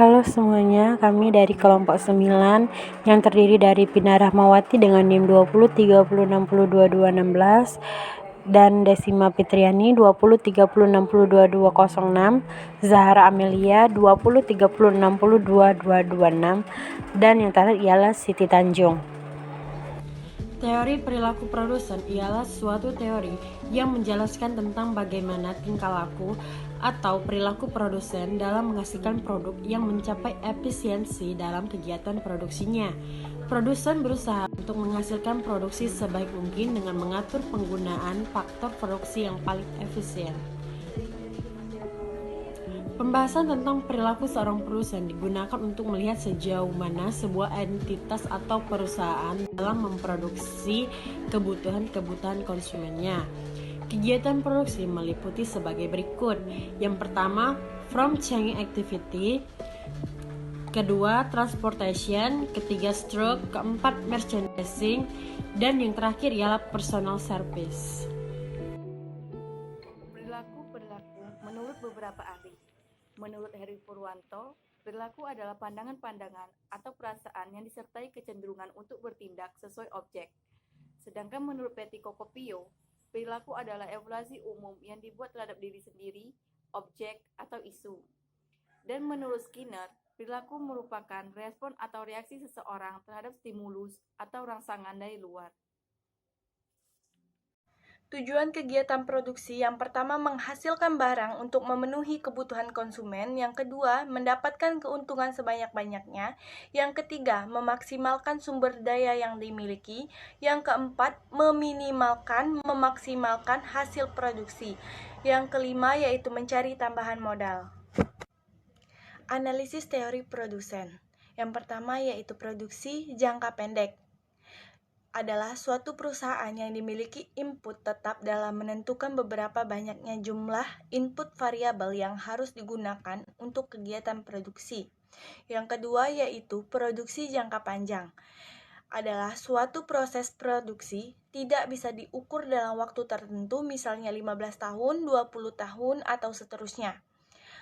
Halo semuanya, kami dari kelompok 9 yang terdiri dari Pina Rahmawati dengan NIM 2030602216 dan Desima Fitriani 2030602206, Zahra Amelia 2030602226, dan yang terakhir ialah Siti Tanjung. Teori perilaku produsen ialah suatu teori yang menjelaskan tentang bagaimana tingkah laku atau perilaku produsen dalam menghasilkan produk yang mencapai efisiensi dalam kegiatan produksinya. Produsen berusaha untuk menghasilkan produksi sebaik mungkin dengan mengatur penggunaan faktor produksi yang paling efisien. Pembahasan tentang perilaku seorang produsen digunakan untuk melihat sejauh mana sebuah entitas atau perusahaan dalam memproduksi kebutuhan konsumennya. Kegiatan produksi meliputi sebagai berikut. Yang pertama, from chain activity. Kedua, transportation. Ketiga, stroke. Keempat, merchandising. Dan yang terakhir ialah personal service. Perilaku menurut beberapa ahli. Menurut Heri Purwanto, perilaku adalah pandangan-pandangan atau perasaan yang disertai kecenderungan untuk bertindak sesuai objek. Sedangkan menurut Petty Kokopio, perilaku adalah evaluasi umum yang dibuat terhadap diri sendiri, objek, atau isu. Dan menurut Skinner, perilaku merupakan respon atau reaksi seseorang terhadap stimulus atau rangsangan dari luar. Tujuan kegiatan produksi yang pertama menghasilkan barang untuk memenuhi kebutuhan konsumen, yang kedua mendapatkan keuntungan sebanyak-banyaknya, yang ketiga memaksimalkan sumber daya yang dimiliki, yang keempat memaksimalkan hasil produksi, yang kelima yaitu mencari tambahan modal. Analisis teori produsen. Yang pertama yaitu produksi jangka pendek adalah suatu perusahaan yang dimiliki input tetap dalam menentukan beberapa banyaknya jumlah input variabel yang harus digunakan untuk kegiatan produksi. Yang kedua yaitu produksi jangka panjang. Adalah suatu proses produksi tidak bisa diukur dalam waktu tertentu, misalnya 15 tahun, 20 tahun, atau seterusnya.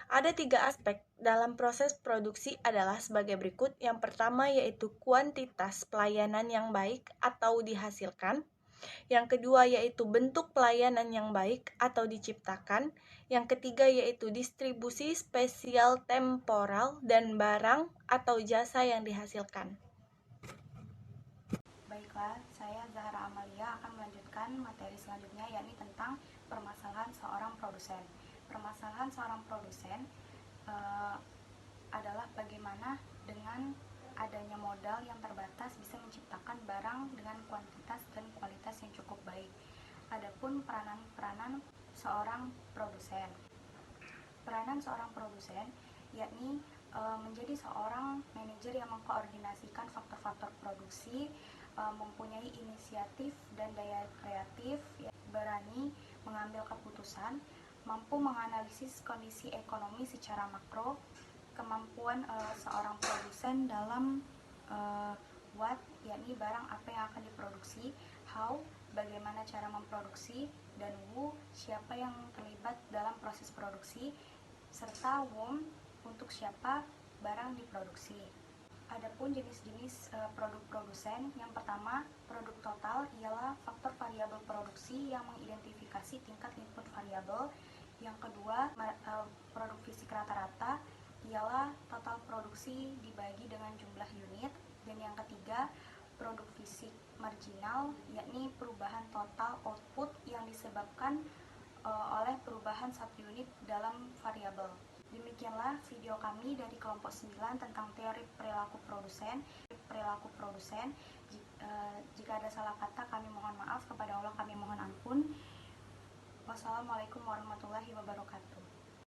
Ada 3 aspek dalam proses produksi adalah sebagai berikut. Yang pertama yaitu kuantitas pelayanan yang baik atau dihasilkan. Yang kedua yaitu bentuk pelayanan yang baik atau diciptakan. Yang ketiga yaitu distribusi spesial temporal dan barang atau jasa yang dihasilkan. Baiklah, saya Zahra Amelia akan melanjutkan materi selanjutnya, yakni tentang permasalahan seorang produsen. Permasalahan seorang produsen adalah bagaimana dengan adanya modal yang terbatas bisa menciptakan barang dengan kuantitas dan kualitas yang cukup baik. Adapun peranan seorang produsen. Peranan seorang produsen yakni menjadi seorang manajer yang mengkoordinasikan faktor-faktor produksi, mempunyai inisiatif dan daya kreatif, berani mengambil keputusan, mampu menganalisis kondisi ekonomi secara makro. Kemampuan seorang produsen dalam what, yakni barang apa yang akan diproduksi, how, bagaimana cara memproduksi, dan who, siapa yang terlibat dalam proses produksi, serta whom, untuk siapa barang diproduksi. Adapun jenis-jenis produk produsen, yang pertama, produk total ialah faktor variabel produksi yang mengidentifikasi tingkat input variabel. Yang kedua, produk fisik rata-rata ialah total produksi dibagi dengan jumlah unit. Dan yang ketiga, produk fisik marginal, yakni perubahan total output yang disebabkan oleh perubahan satu unit dalam variabel. Demikianlah video kami dari kelompok 9 tentang teori perilaku produsen. Jika ada salah kata, kami mohon maaf. Kepada Allah kami mohon ampun. Wassalamualaikum warahmatullahi wabarakatuh.